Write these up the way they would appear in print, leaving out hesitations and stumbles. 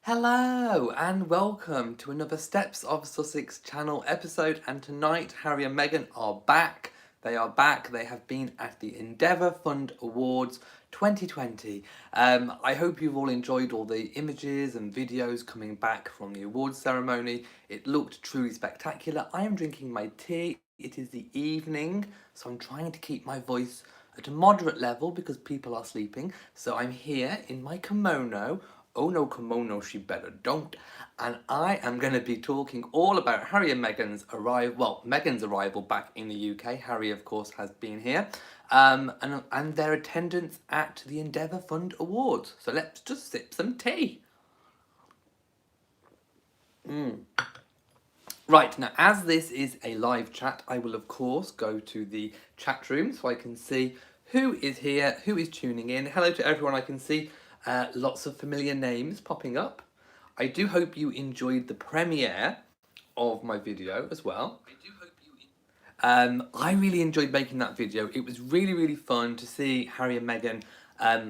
Hello and welcome to another Steps of Sussex channel episode, and tonight Harry and Meghan are back. They are back. They have been at the Endeavour Fund Awards 2020. I hope you've all enjoyed all the images and videos coming back from the awards ceremony. It looked truly spectacular. I am drinking my tea. It is the evening, so I'm trying to keep my voice at a moderate level because people are sleeping. So I'm here in my kimono. Oh no, kimono, she better don't. And I am going to be talking all about Harry and Meghan's arrival. Well, Meghan's arrival back in the UK. Harry, of course, has been here. And their attendance at the Endeavour Fund Awards. So let's just sip some tea. Right, now as this is a live chat, I will of course go to the chat room so I can see who is here, who is tuning in. Hello to everyone. I can see lots of familiar names popping up. I do hope you enjoyed the premiere of my video as well. I really enjoyed making that video. It was really, really fun to see Harry and Meghan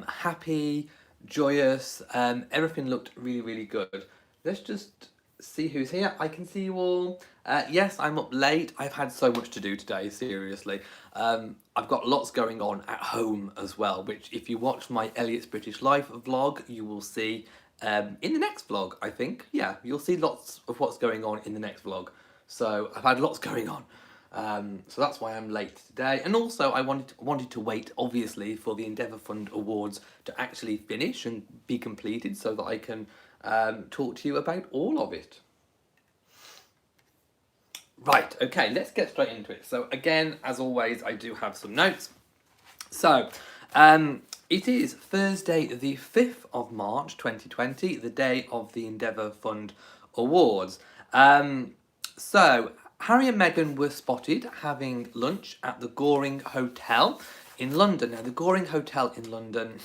happy, joyous. Everything looked really, really good. Let's just see who's here. I can see you all. Yes, I'm up late. I've had so much to do today, seriously. I've got lots going on at home as well, which if you watch my Elliot's British Life vlog, you will see in the next vlog, I think. Yeah, you'll see lots of what's going on in the next vlog. So I've had lots going on. So that's why I'm late today. And also I wanted to wait, obviously, for the Endeavour Fund Awards to actually finish and be completed so that I can talk to you about all of it. Right, okay, let's get straight into it. So again, as always, I do have some notes. So, it is Thursday the 5th of March 2020, the day of the Endeavour Fund Awards. So, Harry and Meghan were spotted having lunch at the Goring Hotel in London. Now, the Goring Hotel in London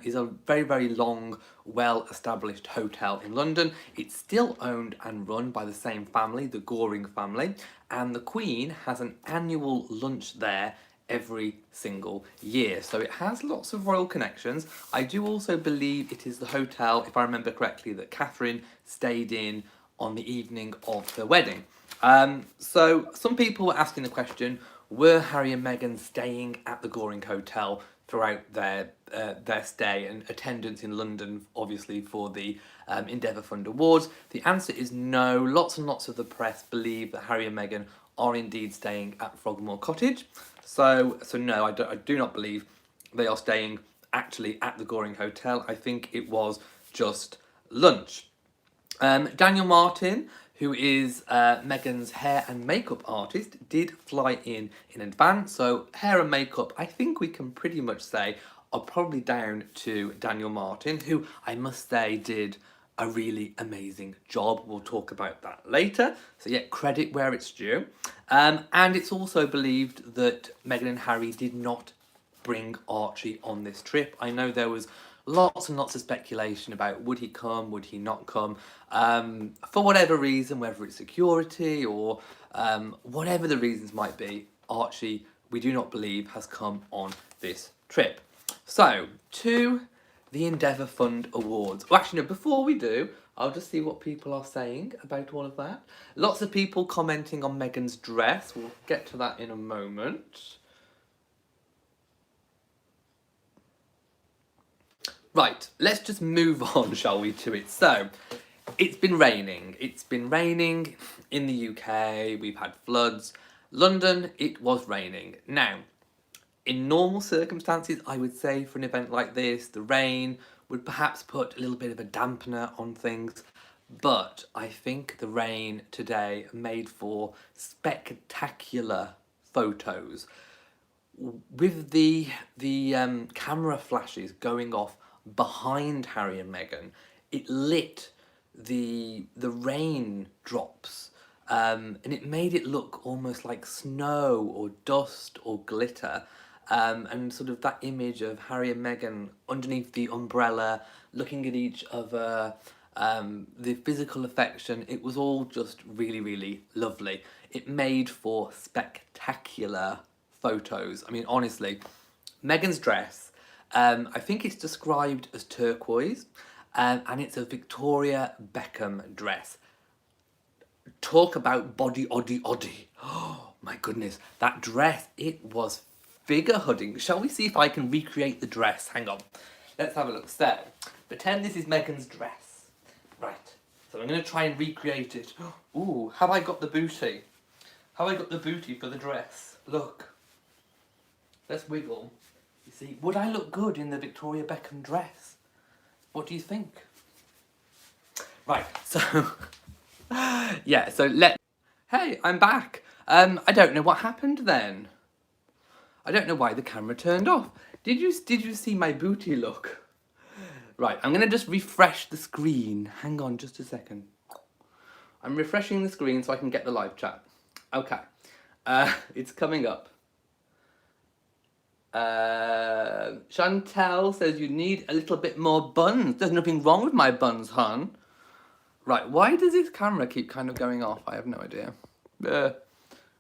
is a very, very long, well-established hotel in London. It's still owned and run by the same family, the Goring family, and the Queen has an annual lunch there every single year. So it has lots of royal connections. I do also believe it is the hotel, if I remember correctly, that Catherine stayed in on the evening of her wedding. So some people were asking the question, were Harry and Meghan staying at the Goring Hotel throughout their stay and attendance in London, obviously, for the Endeavour Fund Awards? The answer is no. Lots and lots of the press believe that Harry and Meghan are indeed staying at Frogmore Cottage. So no, I do not believe they are staying actually at the Goring Hotel. I think it was just lunch. Daniel Martin, who is Meghan's hair and makeup artist, did fly in advance. So hair and makeup, I think we can pretty much say, are probably down to Daniel Martin, who I must say did a really amazing job. We'll talk about that later. So yeah, credit where it's due. And it's also believed that Meghan and Harry did not bring Archie on this trip. I know there was lots and lots of speculation about would he come, would he not come. For whatever reason, whether it's security or whatever the reasons might be, Archie, we do not believe, has come on this trip. So, to the Endeavour Fund Awards. Well, actually, no, before we do, I'll just see what people are saying about all of that. Lots of people commenting on Meghan's dress. We'll get to that in a moment. Right, let's just move on, shall we, to it. So, it's been raining. It's been raining in the UK. We've had floods. London, it was raining. Now, in normal circumstances, I would say for an event like this, the rain would perhaps put a little bit of a dampener on things. But I think the rain today made for spectacular photos. With the camera flashes going off behind Harry and Meghan, it lit the rain drops, and it made it look almost like snow or dust or glitter, and sort of that image of Harry and Meghan underneath the umbrella, looking at each other, the physical affection, it was all just really, really lovely. It made for spectacular photos. I mean, honestly, Meghan's dress, I think it's described as turquoise. and it's a Victoria Beckham dress. Talk about body oddy oddy. Oh my goodness, that dress, it was figure hugging. Shall we see if I can recreate the dress? Hang on, let's have a look. So, pretend this is Meghan's dress. Right, so I'm going to try and recreate it. Ooh, have I got the booty? Have I got the booty for the dress? Look, let's wiggle. You see, would I look good in the Victoria Beckham dress? What do you think? Right, so... yeah, so Hey, I'm back. I don't know what happened then. I don't know why the camera turned off. Did you see my booty look? Right, I'm gonna just refresh the screen. Hang on just a second. I'm refreshing the screen so I can get the live chat. Okay. It's coming up. Chantel says you need a little bit more buns. There's nothing wrong with my buns, hon. Right, why does this camera keep kind of going off? I have no idea.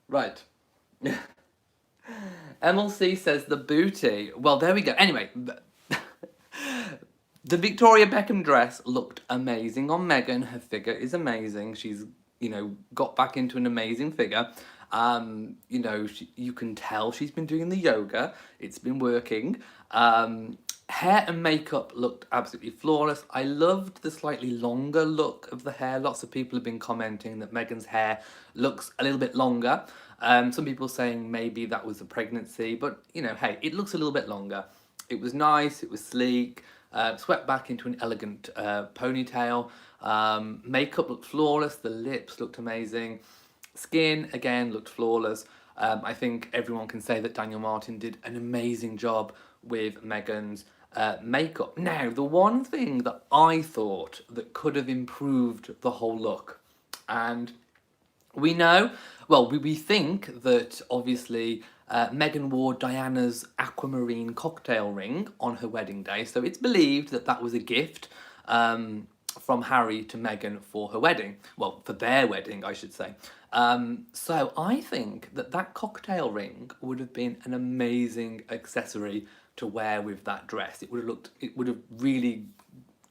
Right. MLC says the booty. Well, there we go. Anyway, the Victoria Beckham dress looked amazing on Meghan. Her figure is amazing. She's, got back into an amazing figure. You can tell she's been doing the yoga. It's been working. Hair and makeup looked absolutely flawless. I loved the slightly longer look of the hair. Lots of people have been commenting that Meghan's hair looks a little bit longer. Some people saying maybe that was a pregnancy, but hey, it looks a little bit longer. It was nice, it was sleek, swept back into an elegant ponytail. Makeup looked flawless, the lips looked amazing. Skin, again, looked flawless. I think everyone can say that Daniel Martin did an amazing job with Meghan's makeup. Now, the one thing that I thought that could have improved the whole look, and we know, well, we think that obviously Meghan wore Diana's aquamarine cocktail ring on her wedding day, so it's believed that that was a gift from Harry to Meghan for her wedding. Well, for their wedding, I should say. So I think that that cocktail ring would have been an amazing accessory to wear with that dress. It would have really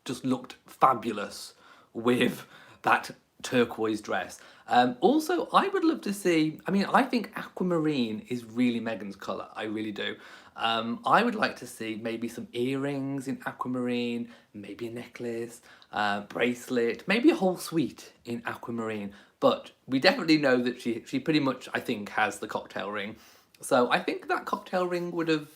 just looked fabulous with that turquoise dress. Also, I would love to see, I think aquamarine is really Meghan's colour, I really do. I would like to see maybe some earrings in aquamarine, maybe a necklace, bracelet, maybe a whole suite in aquamarine. But we definitely know that she pretty much, I think, has the cocktail ring. So I think that cocktail ring would have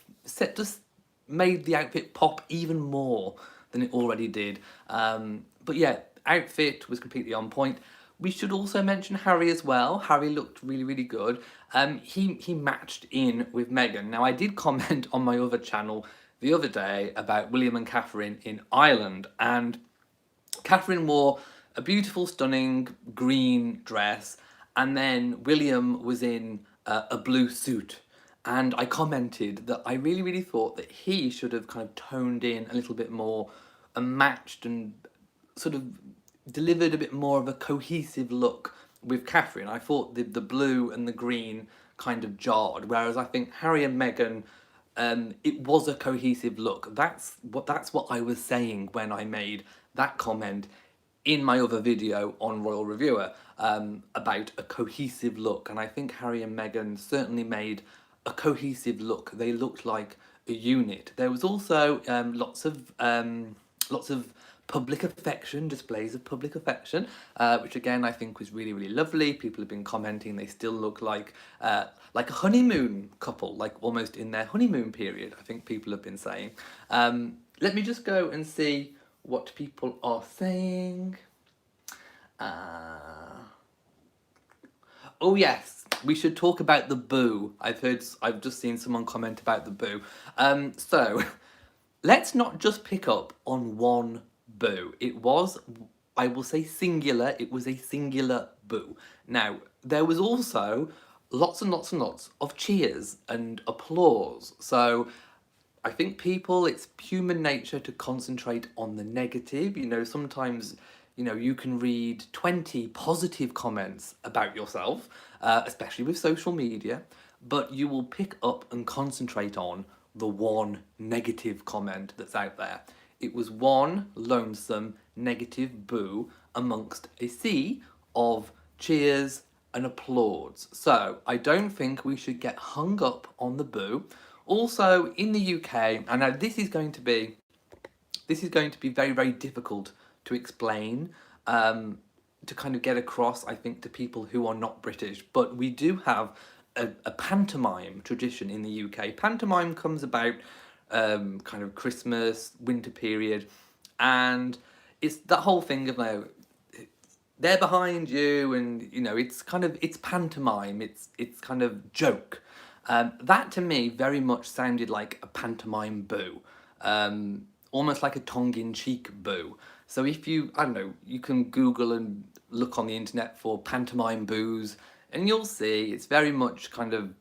just made the outfit pop even more than it already did. But yeah, outfit was completely on point. We should also mention Harry as well. Harry looked really, really good. He matched in with Meghan. Now, I did comment on my other channel the other day about William and Catherine in Ireland, and Catherine wore a beautiful, stunning green dress, and then William was in a blue suit. And I commented that I really, really thought that he should have kind of toned in a little bit more and matched and sort of delivered a bit more of a cohesive look with Catherine. I thought the blue and the green kind of jarred, whereas I think Harry and Meghan, it was a cohesive look. That's what I was saying when I made that comment in my other video on Royal Reviewer about a cohesive look, and I think Harry and Meghan certainly made a cohesive look. They looked like a unit. There was also lots of public affection, displays of public affection, which again I think was really, really lovely. People have been commenting they still look like a honeymoon couple, like almost in their honeymoon period, I think people have been saying. Let me just go and see what people are saying. Oh yes, we should talk about the boo. I've just seen someone comment about the boo. So let's not just pick up on one boo. It was, I will say singular, it was a singular boo. Now, there was also lots and lots and lots of cheers and applause. So I think it's human nature to concentrate on the negative. Sometimes, you can read 20 positive comments about yourself, especially with social media, but you will pick up and concentrate on the one negative comment that's out there. It was one lonesome negative boo amongst a sea of cheers and applause. So I don't think we should get hung up on the boo. Also, in the UK, and now this is going to be very, very difficult to explain, to kind of get across, I think, to people who are not British. But we do have a pantomime tradition in the UK. Pantomime comes about kind of Christmas, winter period, and it's that whole thing of, they're behind you, and it's pantomime, it's kind of joke. That to me very much sounded like a pantomime boo, almost like a tongue-in-cheek boo. So if you, I don't know, you can Google and look on the internet for pantomime boos, and you'll see it's very much kind of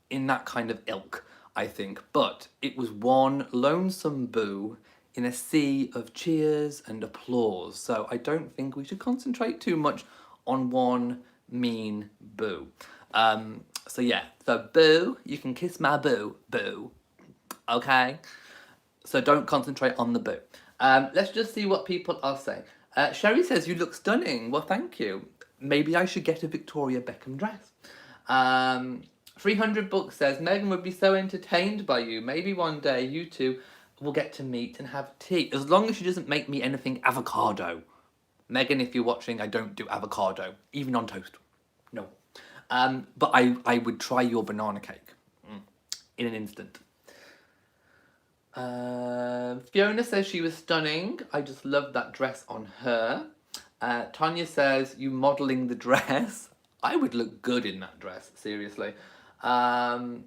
in that kind of ilk, I think. But it was one lonesome boo in a sea of cheers and applause. So I don't think we should concentrate too much on one mean boo. So yeah, so boo, you can kiss my boo, boo. Okay? So don't concentrate on the boo. Let's just see what people are saying. Sherry says, you look stunning. Well, thank you. Maybe I should get a Victoria Beckham dress. 300 Books says, Meghan would be so entertained by you. Maybe one day you two will get to meet and have tea. As long as she doesn't make me anything avocado. Meghan, if you're watching, I don't do avocado. Even on toast. No. But I would try your banana cake. In an instant. Fiona says she was stunning. I just loved that dress on her. Tanya says, you modelling the dress. I would look good in that dress, seriously. Anna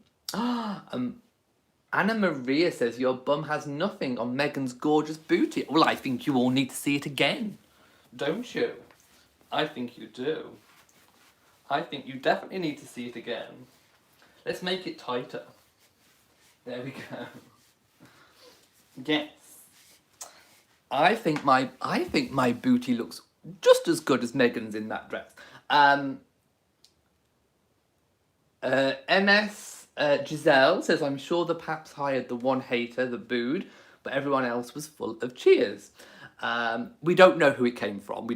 Maria says, your bum has nothing on Meghan's gorgeous booty. Well, I think you all need to see it again. Don't you? I think you do. I think you definitely need to see it again. Let's make it tighter. There we go. Yes. I think my booty looks just as good as Meghan's in that dress. MS Giselle says, I'm sure the Paps hired the one hater that booed, but everyone else was full of cheers. We don't know who it came from.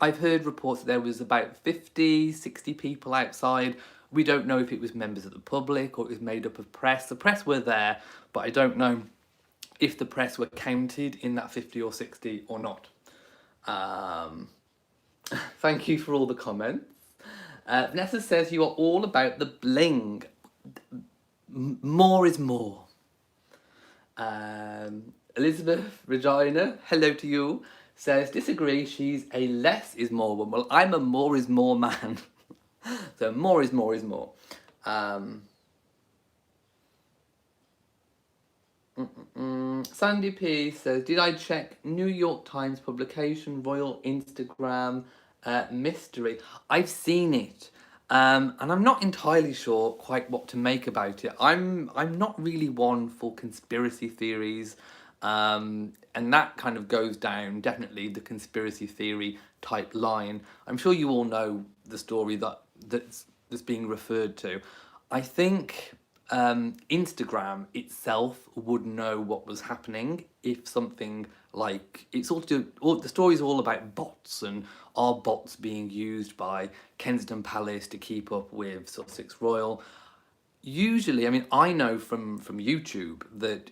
I've heard reports that there was about 50, 60 people outside. We don't know if it was members of the public or it was made up of press. The press were there, but I don't know if the press were counted in that 50 or 60 or not. Thank you for all the comments. Vanessa says, you are all about the bling. More is more. Elizabeth Regina, hello to you, says, disagree, she's a less is more woman. Well, I'm a more is more man. So more is more is more. Sandy P says, did I check New York Times publication, Royal Instagram mystery? I've seen it, and I'm not entirely sure quite what to make about it. I'm not really one for conspiracy theories, and that kind of goes down definitely the conspiracy theory type line. I'm sure you all know the story that's being referred to. I think Instagram itself would know what was happening if something like, the story is all about bots, and are bots being used by Kensington Palace to keep up with Sussex Royal. Usually, I know from YouTube that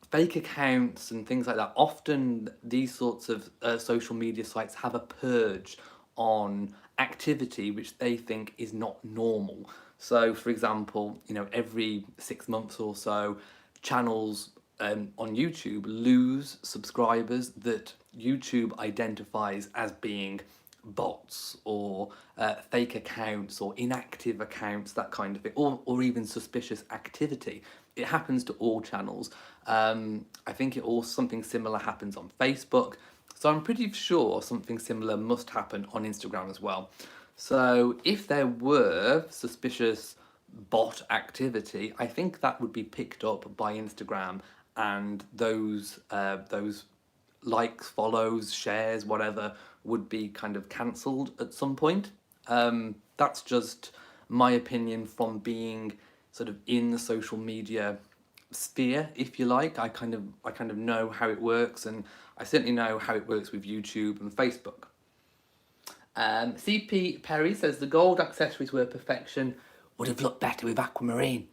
fake accounts and things like that, often these sorts of social media sites have a purge on activity which they think is not normal. So, for example, every 6 months or so, channels on YouTube lose subscribers that YouTube identifies as being bots or fake accounts or inactive accounts, that kind of thing, or even suspicious activity. It happens to all channels. I think something similar happens on Facebook. So I'm pretty sure something similar must happen on Instagram as well. So if there were suspicious bot activity, I think that would be picked up by Instagram, and those likes, follows, shares, whatever, would be kind of cancelled at some point. That's just my opinion from being sort of in the social media sphere, if you like. I kind of know how it works, and I certainly know how it works with YouTube and Facebook. CP Perry says the gold accessories were perfection. Would have looked better with aquamarine.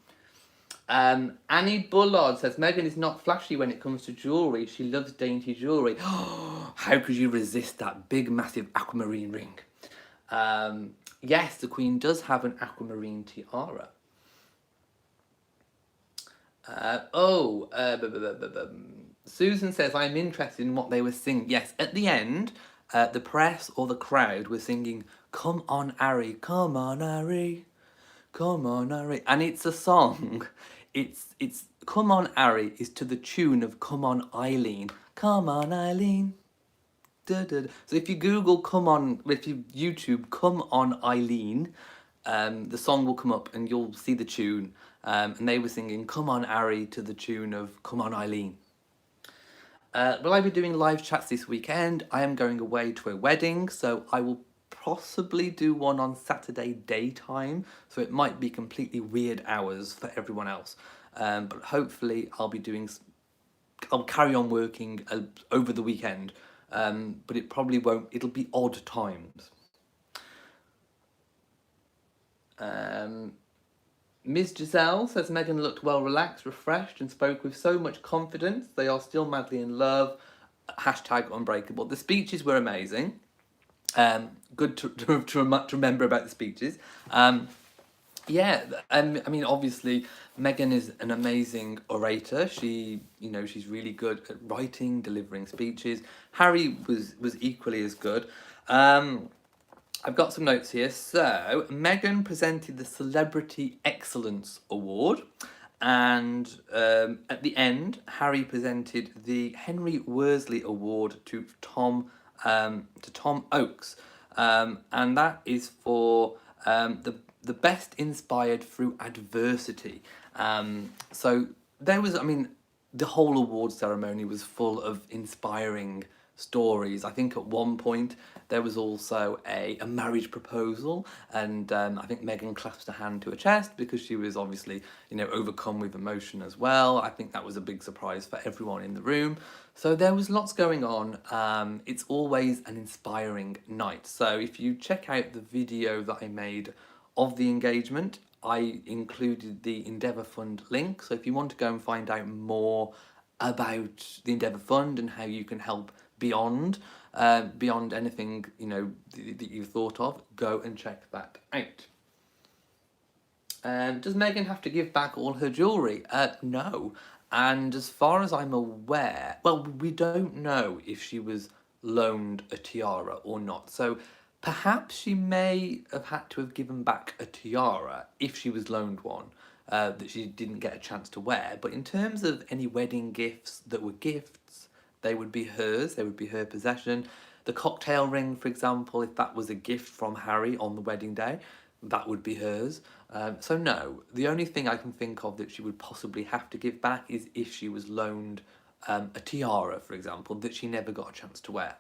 Annie Bullard says Meghan is not flashy when it comes to jewellery. She loves dainty jewellery. How could you resist that big, massive aquamarine ring? Yes, the Queen does have an aquamarine tiara. Susan says, I'm interested in what they were singing. Yes, at the end, the press or the crowd were singing, come on, Harry, come on, Harry, come on, Harry. And it's a song. It's Come on, Harry is to the tune of Come on, Eileen. Come on, Eileen. Da, da, da. So if you Google if you YouTube Come on, Eileen, the song will come up and you'll see the tune. And they were singing Come on, Harry to the tune of Come on, Eileen. Will I be doing live chats this weekend? I am going away to a wedding, so I will possibly do one on Saturday daytime, so it might be completely weird hours for everyone else. But hopefully I'll carry on working over the weekend, but it probably won't, it'll be odd times. Ms. Giselle says Meghan looked well relaxed, refreshed, and spoke with so much confidence. They are still madly in love. #unbreakable. The speeches were amazing. Good to remember about the speeches. Yeah, I mean, obviously, Meghan is an amazing orator. She's really good at writing, delivering speeches. Harry was equally as good. I've got some notes here. So, Meghan presented the Celebrity Excellence Award, and at the end, Harry presented the Henry Worsley Award to Tom Oakes, and that is for the best inspired through adversity. So there was, the whole award ceremony was full of inspiring stories. I think at one point there was also a marriage proposal, and I think Meghan clasped her hand to her chest because she was obviously, overcome with emotion as well. I think that was a big surprise for everyone in the room. So there was lots going on. It's always an inspiring night. So if you check out the video that I made of the engagement, I included the Endeavour Fund link. So if you want to go and find out more about the Endeavour Fund and how you can help beyond anything that you've thought of, go and check that out. Does Meghan have to give back all her jewellery? No. And as far as I'm aware, well, we don't know if she was loaned a tiara or not. So perhaps she may have had to have given back a tiara if she was loaned one that she didn't get a chance to wear. But in terms of any wedding gifts that were gifts, they would be hers, they would be her possession. The cocktail ring, for example, if that was a gift from Harry on the wedding day, that would be hers. So no, the only thing I can think of that she would possibly have to give back is if she was loaned a tiara, for example, that she never got a chance to wear.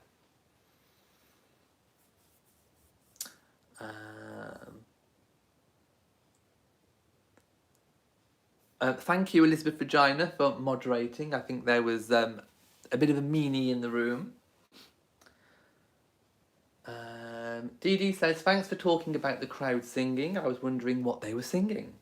Thank you, Elizabeth Regina, for moderating. I think there was a bit of a meanie in the room. Dee Dee says, thanks for talking about the crowd singing. I was wondering what they were singing.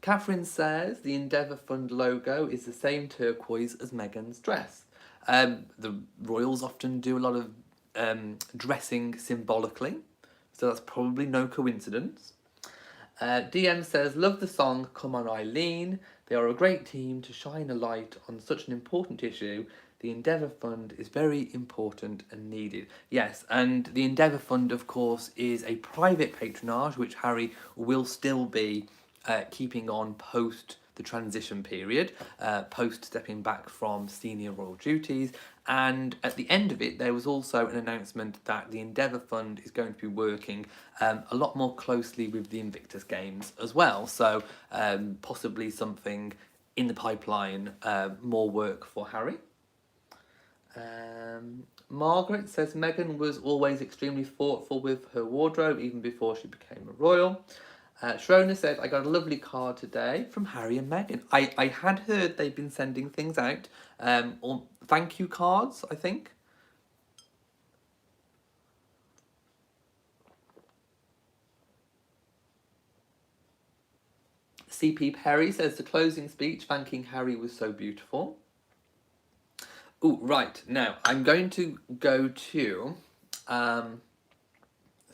Catherine says, the Endeavour Fund logo is the same turquoise as Meghan's dress. The royals often do a lot of dressing symbolically, so that's probably no coincidence. DM says, love the song Come On Eileen. They are a great team to shine a light on such an important issue. The Endeavour Fund is very important and needed. Yes, and the Endeavour Fund, of course, is a private patronage, which Harry will still be keeping on post the transition period, post stepping back from senior royal duties. And at the end of it, there was also an announcement that the Endeavour Fund is going to be working a lot more closely with the Invictus Games as well. So possibly something in the pipeline, more work for Harry. Margaret says Meghan was always extremely thoughtful with her wardrobe, even before she became a royal. Shrona said, I got a lovely card today from Harry and Meghan. I had heard they've been sending things out, or thank you cards, I think. CP Perry says, the closing speech thanking Harry was so beautiful. Oh, right, now I'm going to go to, let's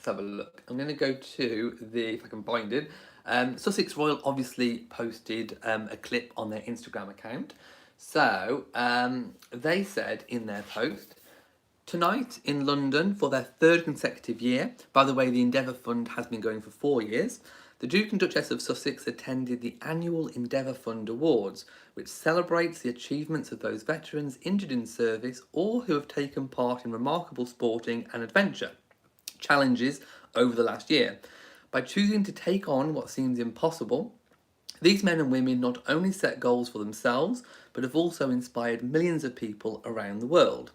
have a look. I'm going to go to if I can find it. Sussex Royal obviously posted a clip on their Instagram account. So they said in their post, tonight in London for their third consecutive year, by the way, the Endeavour Fund has been going for 4 years, the Duke and Duchess of Sussex attended the annual Endeavour Fund Awards, which celebrates the achievements of those veterans injured in service or who have taken part in remarkable sporting and adventure challenges over the last year. By choosing to take on what seems impossible, these men and women not only set goals for themselves, but have also inspired millions of people around the world.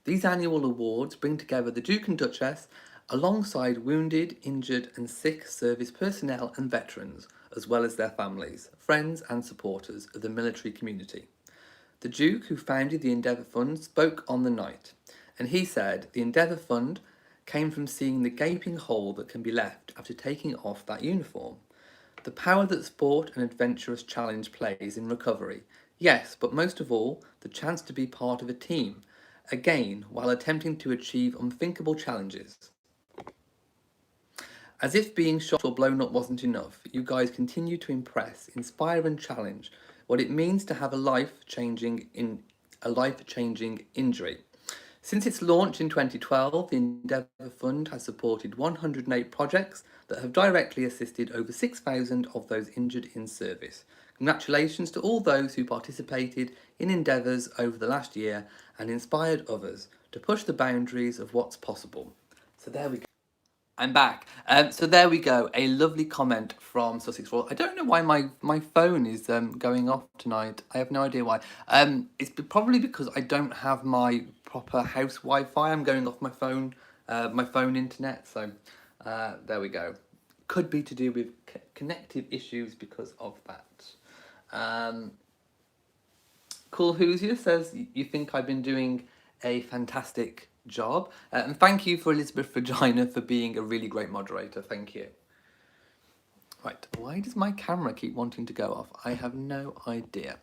These annual awards bring together the Duke and Duchess alongside wounded, injured and sick service personnel and veterans, as well as their families, friends and supporters of the military community. The Duke, who founded the Endeavour Fund, spoke on the night, and he said the Endeavour Fund came from seeing the gaping hole that can be left after taking off that uniform. The power that sport and adventurous challenge plays in recovery, yes, but most of all, the chance to be part of a team, again, while attempting to achieve unthinkable challenges. As if being shot or blown up wasn't enough, you guys continue to impress, inspire and challenge what it means to have a life-changing injury. Since its launch in 2012, the Endeavour Fund has supported 108 projects that have directly assisted over 6,000 of those injured in service. Congratulations to all those who participated in endeavours over the last year and inspired others to push the boundaries of what's possible. So there we go. I'm back. So there we go. A lovely comment from Sussex Royal. I don't know why my phone is going off tonight. I have no idea why. It's probably because I don't have my proper house Wi-Fi. I'm going off my phone internet. So there we go. Could be to do with connective issues because of that. Cool Hoosier says, you think I've been doing a fantastic job. And thank you for Elizabeth Regina for being a really great moderator. Thank you. Right, why does my camera keep wanting to go off? I have no idea.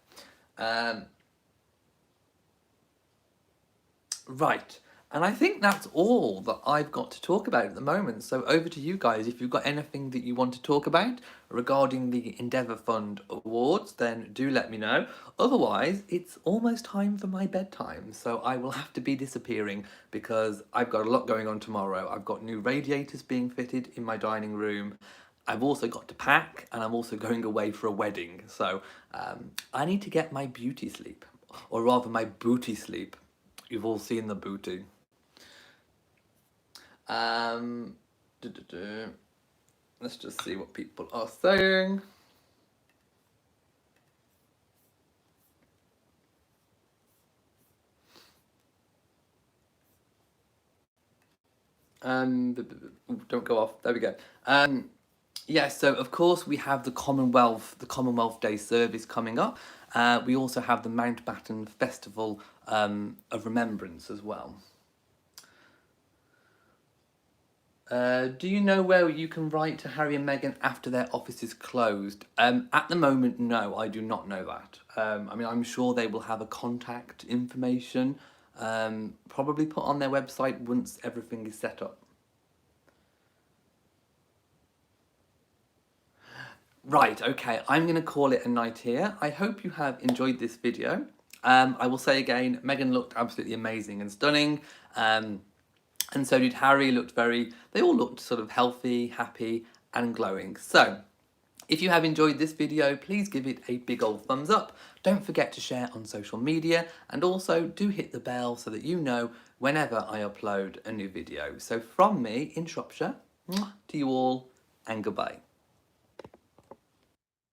Right, and I think that's all that I've got to talk about at the moment. So over to you guys. If you've got anything that you want to talk about regarding the Endeavour Fund Awards, then do let me know. Otherwise, it's almost time for my bedtime. So I will have to be disappearing because I've got a lot going on tomorrow. I've got new radiators being fitted in my dining room. I've also got to pack and I'm also going away for a wedding. So I need to get my beauty sleep, or rather my booty sleep. You've all seen the booty. Let's just see what people are saying. Don't go off. There we go. Yeah, so of course we have the Commonwealth Day service coming up. We also have the Mountbatten Festival of Remembrance as well. Do you know where you can write to Harry and Meghan after their office is closed? At the moment, no, I do not know that. I mean, I'm sure they will have a contact information, probably put on their website once everything is set up. Right, okay, I'm going to call it a night here. I hope you have enjoyed this video. I will say again, Meghan looked absolutely amazing and stunning. And so did Harry. They all looked sort of healthy, happy and glowing. So if you have enjoyed this video, please give it a big old thumbs up. Don't forget to share on social media, and also do hit the bell so that you know whenever I upload a new video. So from me in Shropshire, to you all, and goodbye.